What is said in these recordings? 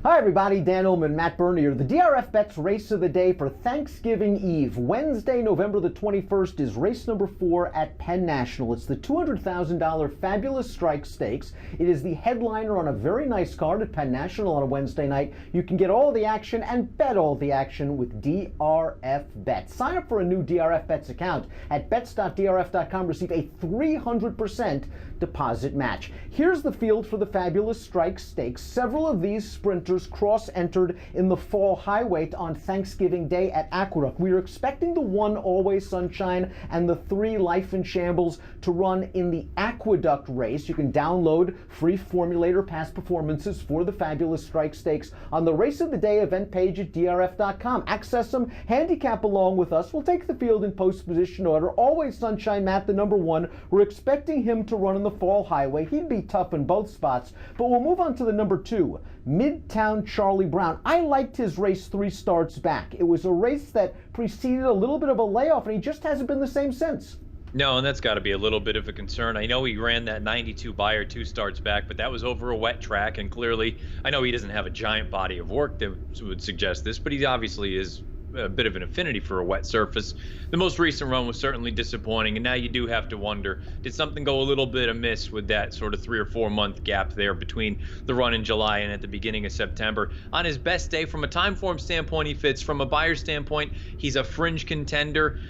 Hi everybody, Dan Illman and Matt Bernier. The DRFBets race of the day for Thanksgiving Eve. Wednesday, November the 21st is race number 4 at Penn National. It's the $200,000 Fabulous Strike Stakes. It is the headliner on a very nice card at Penn National on a Wednesday night. You can get all the action and bet all the action with DRFBets. Sign up for a new DRFBets account at bets.drf.com. Receive a 300% deposit match. Here's the field for the Fabulous Strike Stakes. Several of these sprinters cross-entered in the fall highway on Thanksgiving Day at Aqueduct. We are expecting the 1 Always Sunshine and the 3 Life in Shambles to run in the Aqueduct race. You can download free formulator past performances for the Fabulous Strike Stakes on the Race of the Day event page at drf.com. Access them, handicap along with us. We'll take the field in post position order. Always Sunshine Matt, the number 1. We're expecting him to run in the fall highway. He'd be tough in both spots, but we'll move on to the number 2. Midtown Charlie Brown. I liked his race 3 starts back. It was a race that preceded a little bit of a layoff, and he just hasn't been the same since. No, and that's got to be a little bit of a concern. I know he ran that 92 Beyer 2 starts back, but that was over a wet track, and clearly, I know he doesn't have a giant body of work that would suggest this, but he obviously is a bit of an affinity for a wet surface. The most recent run was certainly disappointing, and now you do have to wonder, did something go a little bit amiss with that sort of 3 or 4 month gap there between the run in July and at the beginning of September? On his best day, from a time form standpoint, he fits. From a Beyer standpoint, he's a fringe contender.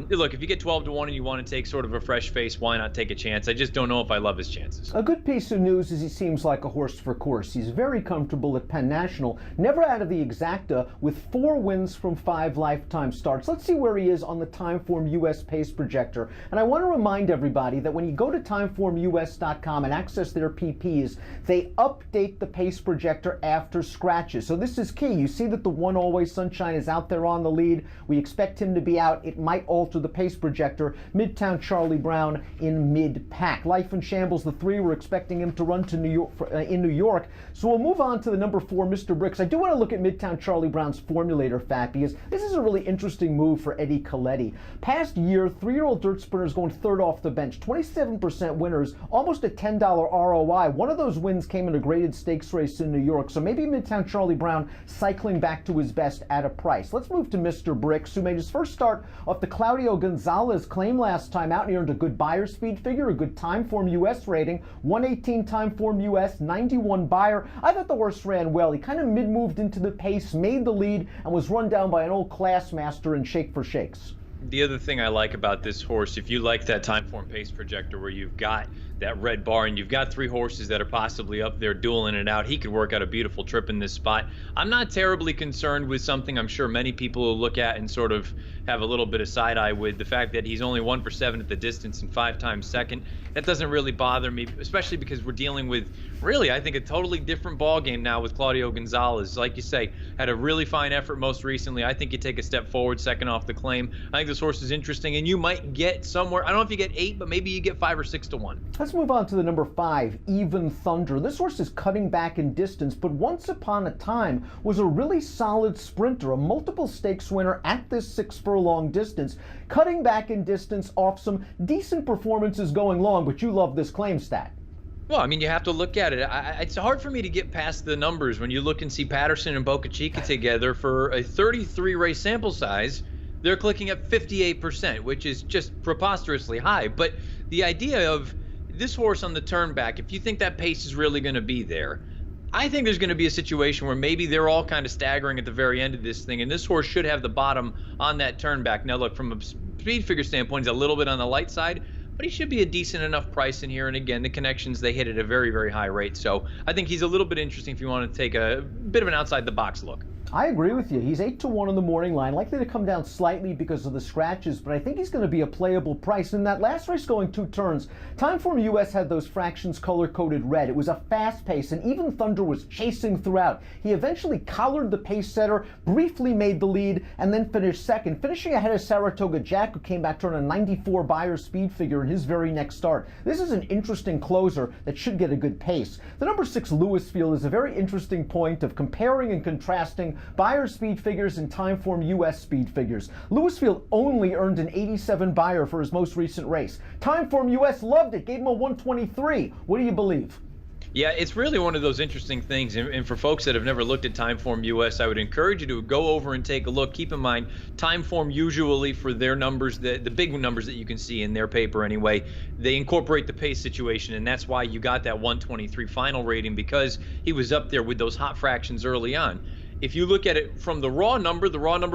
Look, if you get 12 to 1 and you want to take sort of a fresh face, why not take a chance? I just don't know if I love his chances. A good piece of news is he seems like a horse for course. He's very comfortable at Penn National, never out of the exacta, with 4 wins from 5 lifetime starts. Let's see where he is on the Timeform US Pace Projector. And I want to remind everybody that when you go to timeformus.com and access their PPs, they update the Pace Projector after scratches. So this is key. You see that the 1 Always Sunshine is out there on the lead. We expect him to be out. It might alter the Pace Projector. Midtown Charlie Brown in mid-pack. Life in Shambles, the 3, we're expecting him to run to New York, in New York. So we'll move on to the number 4, Mr. Bricks. I do want to look at Midtown Charlie Brown's formulator fact, because this is a really interesting move for Eddie Coletti. Past year, 3-year-old dirt sprinters going 3rd off the bench, 27% winners, almost a $10 ROI. One of those wins came in a graded stakes race in New York, so maybe Midtown Charlie Brown cycling back to his best at a price. Let's move to Mr. Bricks, who made his first start off the Claudio Gonzalez claim last time out, and he earned a good Beyer speed figure, a good Timeform US rating, 118 Timeform US, 91 Beyer. I thought the horse ran well. He kind of mid-moved into the pace, made the lead, and was run down by an old class master in Shake for Shakes. The other thing I like about this horse, if you like that Timeform Pace Projector where you've got that red bar and you've got 3 horses that are possibly up there dueling it out, he could work out a beautiful trip in this spot. I'm not terribly concerned with something I'm sure many people will look at and sort of have a little bit of side eye with, the fact that he's only 1 for 7 at the distance and 5 times second. That doesn't really bother me, especially because we're dealing with really, I think, a totally different ball game now with Claudio Gonzalez. Like you say, had a really fine effort most recently. I think you take a step forward, second off the claim. I think this horse is interesting, and you might get somewhere, I don't know if you get 8, but maybe you get 5 or 6 to 1. Let's move on to the number 5, Even Thunder. This horse is cutting back in distance, but once upon a time was a really solid sprinter, a multiple stakes winner at this 6-furlong distance, cutting back in distance off some decent performances going long, but you love this claim stat. Well, I mean, you have to look at it. It's hard for me to get past the numbers when you look and see Patterson and Boca Chica together for a 33 race sample size. They're clicking at 58%, which is just preposterously high. But the idea of this horse on the turn back, if you think that pace is really going to be there, I think there's going to be a situation where maybe they're all kind of staggering at the very end of this thing, and this horse should have the bottom on that turn back. Now, look, from a speed figure standpoint, he's a little bit on the light side, but he should be a decent enough price in here. And again, the connections, they hit at a very, very high rate. So I think he's a little bit interesting if you want to take a bit of an outside the box look. I agree with you. He's 8 to 1 on the morning line, likely to come down slightly because of the scratches, but I think he's going to be a playable price. In that last race going 2 turns, Timeform US had those fractions color-coded red. It was a fast pace, and Even Thunder was chasing throughout. He eventually collared the pace setter, briefly made the lead, and then finished second, finishing ahead of Saratoga Jack, who came back to run a 94 Beyer speed figure in his very next start. This is an interesting closer that should get a good pace. The number 6 Louisfield is a very interesting point of comparing and contrasting Beyer speed figures and Timeform US speed figures. Louisfield only earned an 87 Beyer for his most recent race. Timeform US loved it, gave him a 123. What do you believe? Yeah, it's really one of those interesting things. And for folks that have never looked at Timeform US, I would encourage you to go over and take a look. Keep in mind, Timeform usually for their numbers, the big numbers that you can see in their paper anyway, they incorporate the pace situation. And that's why you got that 123 final rating, because he was up there with those hot fractions early on. If you look at it from the raw number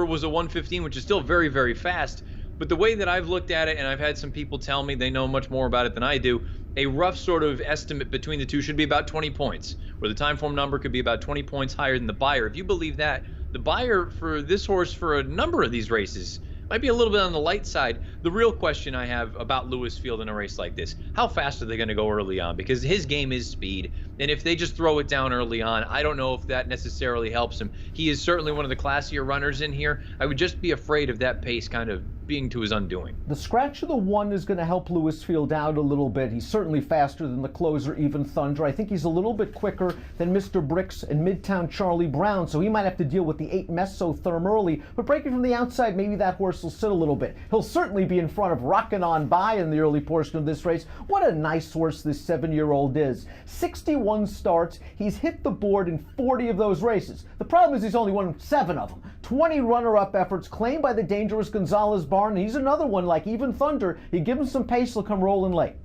was a 115, which is still very, very fast. But the way that I've looked at it, and I've had some people tell me they know much more about it than I do, a rough sort of estimate between the two should be about 20 points, where the Timeform number could be about 20 points higher than the buyer. If you believe that, the buyer for this horse for a number of these races might be a little bit on the light side. The real question I have about Lewis Field in a race like this, how fast are they going to go early on? Because his game is speed, and if they just throw it down early on, I don't know if that necessarily helps him. He is certainly one of the classier runners in here. I would just be afraid of that pace kind of being to his undoing. The scratch of the 1 is going to help Lewis Field out a little bit. He's certainly faster than the closer, Even Thunder. I think he's a little bit quicker than Mr. Bricks and Midtown Charlie Brown, so he might have to deal with the 8 Mesotherm early. But breaking from the outside, maybe that horse will sit a little bit. He'll certainly be in front of Rockin' On By in the early portion of this race. What a nice horse this 7-year-old is. 61 starts. He's hit the board in 40 of those races. The problem is he's only won 7 of them. 20 runner-up efforts claimed by the dangerous Gonzalez barn. He's another one like Even Thunder. You give him some pace, he'll come rolling late.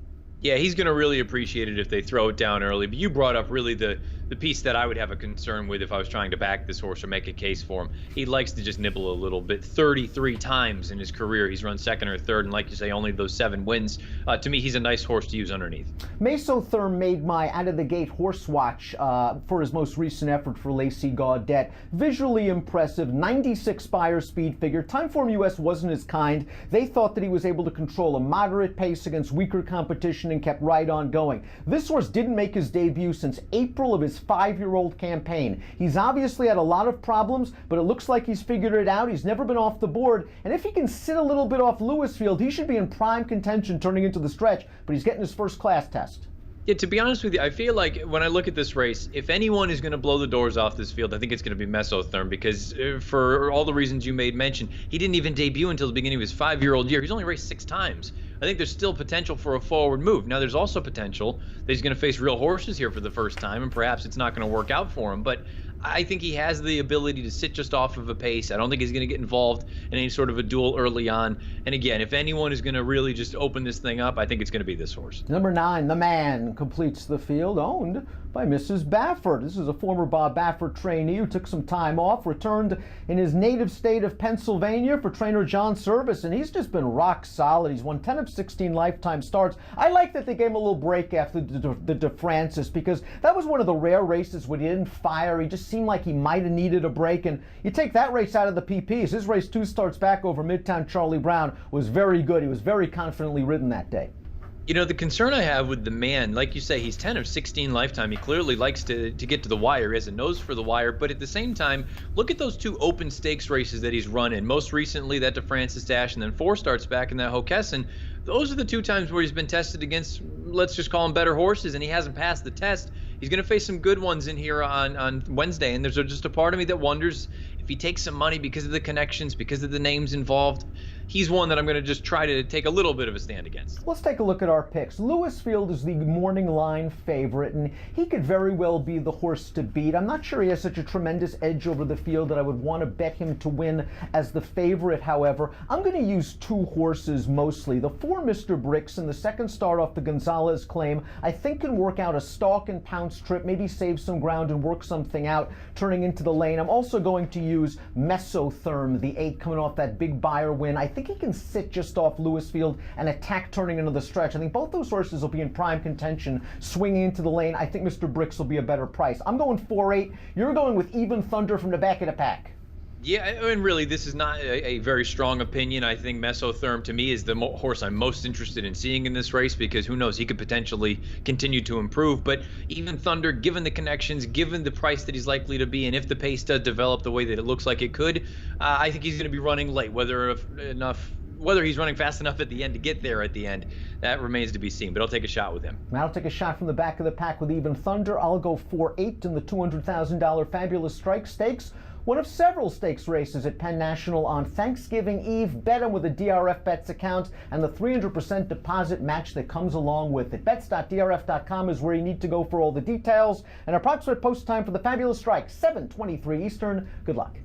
Yeah, he's going to really appreciate it if they throw it down early. But you brought up really the piece that I would have a concern with if I was trying to back this horse or make a case for him. He likes to just nibble a little bit. 33 times in his career he's run second or third, and like you say, only those 7 wins. To me, he's a nice horse to use underneath. Mesotherm made my out-of-the-gate horse watch for his most recent effort for Lacey Gaudette. Visually impressive, 96 Spire speed figure. Timeform US wasn't his kind. They thought that he was able to control a moderate pace against weaker competition and kept right on going. This horse didn't make his debut since April of his 5-year-old campaign. He's obviously had a lot of problems, but it looks like he's figured it out. He's never been off the board, and if he can sit a little bit off Lewis Field, he should be in prime contention turning into the stretch, but he's getting his first class test. Yeah, to be honest with you, I feel like when I look at this race, if anyone is going to blow the doors off this field, I think it's going to be Mesotherm, because for all the reasons you made mention, he didn't even debut until the beginning of his 5-year-old year. He's only raced 6 times. I think there's still potential for a forward move. Now, there's also potential that he's going to face real horses here for the first time, and perhaps it's not going to work out for him. But I think he has the ability to sit just off of a pace. I don't think he's going to get involved in any sort of a duel early on. And again, if anyone is going to really just open this thing up, I think it's going to be this horse. Number 9, The Man, completes the field, owned by Mrs. Baffert. This is a former Bob Baffert trainee who took some time off, returned in his native state of Pennsylvania for trainer John Service, and he's just been rock solid. He's won 10 of 16 lifetime starts. I like that they gave him a little break after the De Francis, because that was one of the rare races where he didn't fire. He just seemed like he might have needed a break, and you take that race out of the PPs. His race 2 starts back over Midtown Charlie Brown was very good. He was very confidently ridden that day. You know, the concern I have with The Man, like you say, he's 10 of 16 lifetime. He clearly likes to get to the wire. He has a nose for the wire. But at the same time, look at those 2 open stakes races that he's run in. Most recently, that De Francis Dash, and then 4 starts back in that Hockessin. Those are the 2 times where he's been tested against, let's just call them better horses, and he hasn't passed the test. He's going to face some good ones in here on Wednesday, and there's just a part of me that wonders if he takes some money because of the connections, because of the names involved. He's one that I'm going to just try to take a little bit of a stand against. Let's take a look at our picks. Lewis Field is the morning line favorite, and he could very well be the horse to beat. I'm not sure he has such a tremendous edge over the field that I would want to bet him to win as the favorite, however. I'm going to use 2 horses mostly. The 4 Mr. Bricks in the second start off the Gonzalez claim, I think can work out a stalk and pounce trip, maybe save some ground and work something out turning into the lane. I'm also going to use Mesotherm, the 8 coming off that big buyer win. I think he can sit just off Lewis Field and attack turning into the stretch. I think both those horses will be in prime contention, swinging into the lane. I think Mr. Bricks will be a better price. I'm going 4-8. You're going with Even Thunder from the back of the pack. Yeah, and really, this is not a very strong opinion. I think Mesotherm, to me, is the horse I'm most interested in seeing in this race, because who knows, he could potentially continue to improve. But Even Thunder, given the connections, given the price that he's likely to be, and if the pace does develop the way that it looks like it could, I think he's going to be running late. Whether he's running fast enough at the end to get there at the end, that remains to be seen. But I'll take a shot with him. I'll take a shot from the back of the pack with Even Thunder. I'll go 4-8 in the $200,000 Fabulous Strike Stakes. one of several stakes races at Penn National on Thanksgiving Eve. Bet him with a DRFBets account and the 300% deposit match that comes along with it. Bets.drf.com is where you need to go for all the details. And approximate post time for the Fabulous Strike, 7:23 Eastern. Good luck.